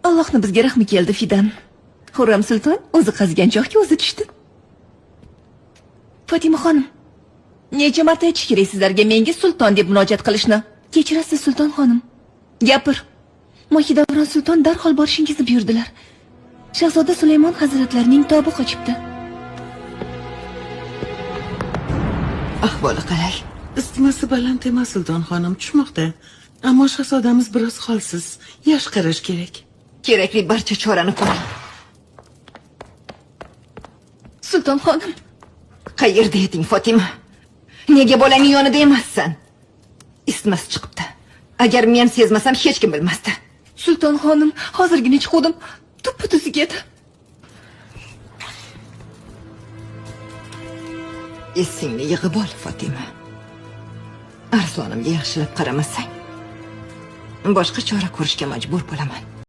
Allohning bizga rahmi keldi, Fidan. Xurram sulton o'zi qazigan joyga o'zi tushdi. Fatima xonim, necha marta aytish kerak sizlarga menga sulton deb murojaat qilishni? Kechirasiz sulton xonim. Gapir. Mohidavron sulton darhol borishingizni buyurdilar. Shahzoda Sulaymon hazratlarining tobi qochibdi. Ahvoli qalay? Isitmasi baland emas sulton xonim, tushmoqda. Ammo shahzodamiz biroz holsiz. Yosh qarash kerak. Kerakli barcha chorani ko'ring. Sulton xonim, Qayerda eding, Fatima? Nega bolangning yonida emassan? Isitmasi chiqibdi. Agar men sezmasam hech kim bilmasdi. sulton xonim, hozirgina chiqdim. Tuppa-tuzuk edi. Esingni yig'ib ol, Fatima. Arslonimga yaxshilab qaramasang, boshqa chora ko'rishga majbur bo'laman.